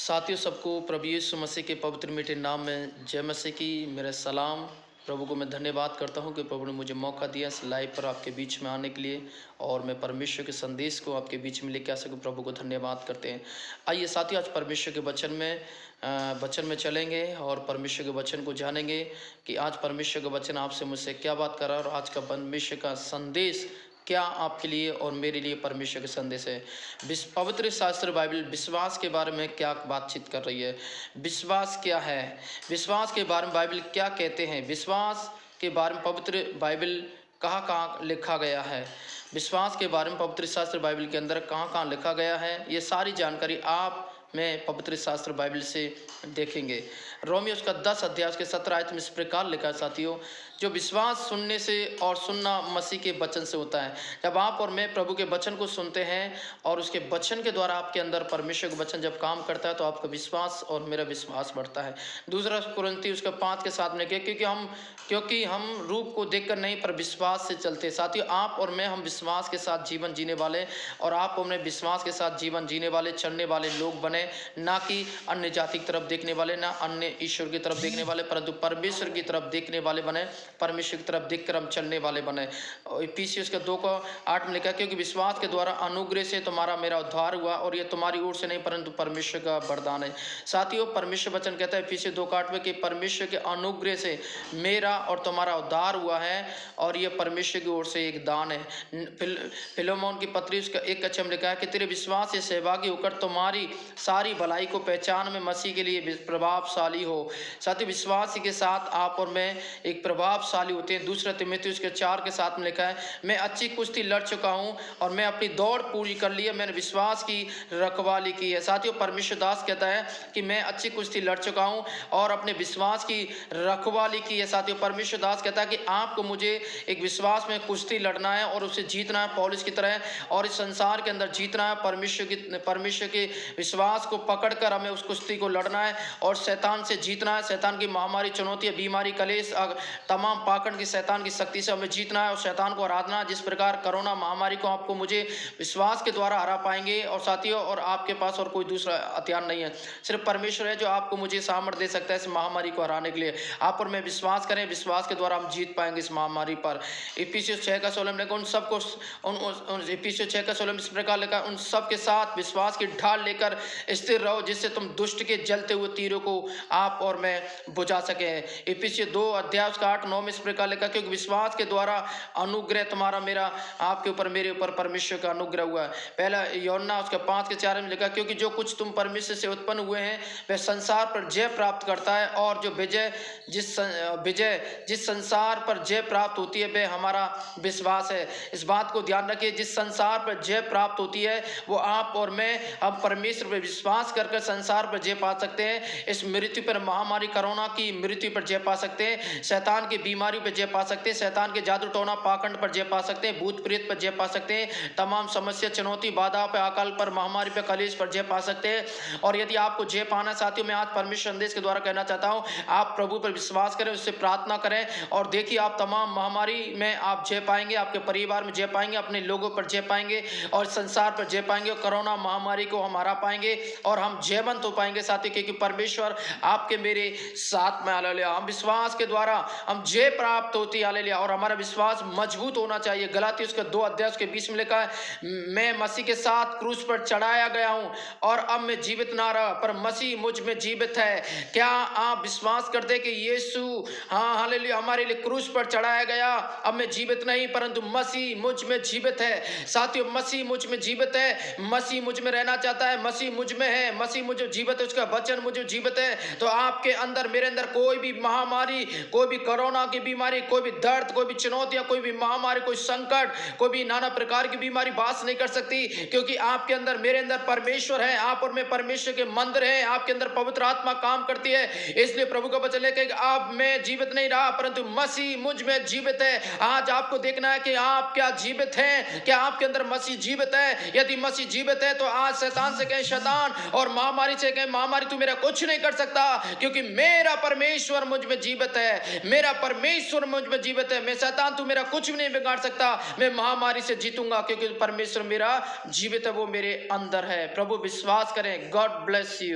साथियों, सबको प्रभु यीशु मसीह के पवित्र मीठे नाम में जय मसीह की मेरा सलाम। प्रभु को मैं धन्यवाद करता हूं कि प्रभु ने मुझे मौका दिया इस लाइव पर आपके बीच में आने के लिए और मैं परमेश्वर के संदेश को आपके बीच में लेकर आ सकूं। प्रभु को धन्यवाद करते हैं। आइए साथियों, आज परमेश्वर के वचन में चलेंगे और परमेश्वर के वचन को जानेंगे कि आज परमेश्वर का वचन आपसे मुझसे क्या बात कर रहा है और आज का परमेश्वर का संदेश क्या आपके लिए और मेरे लिए परमेश्वर का संदेश है। पवित्र शास्त्र बाइबल विश्वास के बारे में क्या बातचीत कर रही है, विश्वास क्या है, विश्वास के बारे में बाइबल क्या कहते हैं, विश्वास के बारे में पवित्र बाइबल कहाँ कहाँ लिखा गया है, विश्वास के बारे में पवित्र शास्त्र बाइबल के अंदर कहाँ कहाँ लिखा गया है, ये सारी जानकारी आप मैं पवित्र शास्त्र बाइबल से देखेंगे। रोमियो उसका 10 अध्याय के 17 आयत में इस प्रकार लिखा है साथियों, जो विश्वास सुनने से और सुनना मसीह के वचन से होता है। जब आप और मैं प्रभु के वचन को सुनते हैं और उसके वचन के द्वारा आपके अंदर परमेश्वर का वचन जब काम करता है तो आपका विश्वास और मेरा विश्वास बढ़ता है। दूसरा कुरिन्थी उसका 5 के 7 में कहा, क्योंकि हम रूप को देखकर नहीं पर विश्वास से चलते। साथियों, आप और मैं हम विश्वास के साथ जीवन जीने वाले और आप और मैं विश्वास के साथ जीवन जीने वाले चलने वाले लोग बने, ना कि अन्य जाति की तरफ देखने वाले, ना अन्य ईश्वर की तरफ देखने वाले, परंतु परमेश्वर की तरफ देखने वाले बने, परमेश्वर की तरफ देखकर हम चलने वाले बने। इफिसियों के 2:8 में लिखा, क्योंकि विश्वास के द्वारा अनुग्रह से तुम्हारा मेरा उद्धार हुआ और ये तुम्हारी ओर से नहीं परंतु परमेश्वर का वरदान है। साथियों, परमेश्वर वचन कहता है इफिसियों 2:8 में कि परमेश्वर के अनुग्रह से मेरा और तुम्हारा उद्धार हुआ है और ये परमेश्वर की ओर से एक दान है। फिलोमोन की पत्री उसका 1 में लिखा है कि तेरे विश्वास से सहभागी होकर तुम्हारी सारी भलाई को पहचान में मसीह के लिए प्रभावशाली हो। साथियों, विश्वास के साथ आप और मैं एक प्रभावशाली होते हैं। दूसरा तीमुथियुस के 4 के 7 में लिखा है, मैं अच्छी कुश्ती लड़ चुका हूं और मैं अपनी दौड़ पूरी कर ली है, मैंने विश्वास की रखवाली की है। साथियों, परमेश्वर दास कहता है कि मैं अच्छी कुश्ती लड़ चुका हूं और अपने विश्वास की रखवाली की है। साथियों, परमेश्वर दास कहता है कि आपको मुझे एक विश्वास में कुश्ती लड़ना है और उसे जीतना है पौलुस की तरह, और इस संसार के अंदर जीतना है। परमेश्वर के विश्वास को पकड़कर हमें उस कुश्ती को लड़ना है और शैतान से जीतना है। शैतान की महामारी, चुनौती, बीमारी, कलेश, तमाम पाखंड की शैतान की शक्ति से हमें जीतना है और शैतान को हराना है। जिस प्रकार कोरोना महामारी को आपको मुझे विश्वास के द्वारा हरा पाएंगे। और साथियों, और आपके पास और कोई दूसरा हथियार नहीं है, सिर्फ परमेश्वर है जो आपको मुझे सामर्थ्य दे सकता है इस महामारी को हराने के लिए। आप और मैं विश्वास करें, विश्वास के द्वारा हम जीत पाएंगे इस महामारी पर। इफिसियों 6:16 में उन सबको इफिसियों 6:16 में इस प्रकार लिखा, उन सब के साथ विश्वास की ढाल लेकर स्थिर रहो जिससे तुम दुष्ट के जलते हुए तीरों को आप और मैं बुझा सके। इफिसियों 2:8-9 में इस प्रकार लिखा, क्योंकि विश्वास के द्वारा अनुग्रह तुम्हारा मेरा आपके ऊपर मेरे ऊपर परमेश्वर का अनुग्रह हुआ है। पहला यूहन्ना उसका 5 के 4 में लिखा, क्योंकि जो कुछ तुम परमेश्वर से उत्पन्न हुए हैं वह संसार पर जय प्राप्त करता है और जो विजय जिस संसार पर जय प्राप्त होती है वह हमारा विश्वास है। इस बात को ध्यान रखिए, जिस संसार पर जय प्राप्त होती है वो आप और मैं, हम परमेश्वर पर विश्वास कर संसार पर जय पा सकते हैं। इस मृत्यु पर, महामारी कोरोना की मृत्यु पर जय पा सकते हैं, शैतान की बीमारी पर जय पा सकते हैं, शैतान के जादू टोना पाखंड पर जय पा सकते हैं, भूत प्रेत पर जय पा सकते हैं, तमाम समस्या, चुनौती, बाधा पर, अकाल पर, महामारी पर, कलेश पर जय पा सकते हैं। और यदि आपको जय पाना साथियों, मैं आज परमेश्वर संदेश के द्वारा कहना चाहता हूं, आप प्रभु पर विश्वास करें, उससे प्रार्थना करें और देखिए आप तमाम महामारी में आप जय पाएंगे, आपके परिवार में जय पाएंगे, अपने लोगों पर जय पाएंगे और संसार पर जय पाएंगे। कोरोना महामारी को हम हरा पाएंगे और हम जयवंत हो पाएंगे साथियों, क्योंकि परमेश्वर आपके मेरे साथ में। हालेलुया। हम विश्वास के द्वारा हम जय प्राप्त होती है। हालेलुया। और हमारा विश्वास मजबूत होना चाहिए। गलातियों उसके 2:20 में लिखा है, मैं मसीह के साथ क्रूस पर चढ़ाया गया हूं और अब मैं जीवित ना रहा पर मसीह मुझ में जीवित है। क्या आप विश्वास करते कि यीशु, हाँ हालेलुया, हमारे लिए क्रूस पर चढ़ाया गया, अब मैं जीवित नहीं परंतु मसीह मुझ में जीवित है। साथियों, मसीह मुझ में जीवित है, मसीह मुझ में रहना चाहता है, मसीह मुझ में है, मसीह मुझे जीवित है, उसका वचन मुझे जीवित है। तो आपके अंदर, मेरे अंदर कोई भी महामारी, कोई भी कोरोना की बीमारी, कोई भी दर्द, कोई भी चुनौतियां, कोई भी महामारी, कोई संकट, कोई भी नाना प्रकार की बीमारी बास नहीं कर सकती, क्योंकि आपके अंदर, मेरे अंदर परमेश्वर है। आप और मैं परमेश्वर के मंदिर हैं, आपके अंदर पवित्र आत्मा काम करती है। इसलिए प्रभु का वचन लेकर अब मैं जीवित नहीं रहा परंतु मसीह मुझ में जीवित है। आज आपको देखना है कि आप क्या जीवित हैं, क्या आपके अंदर मसीह जीवित है। यदि मसीह जीवित है तो आज शैतान से कहें शैतान और महामारी से कहें महामारी तू मेरा कुछ नहीं कर सकता, क्योंकि मेरा परमेश्वर मुझ में जीवित है, मेरा परमेश्वर मुझ में जीवित है। मैं शैतान तू मेरा कुछ भी नहीं बिगाड़ सकता, मैं महामारी से जीतूंगा क्योंकि परमेश्वर मेरा जीवित है, वो मेरे अंदर है। प्रभु विश्वास करें। God bless you.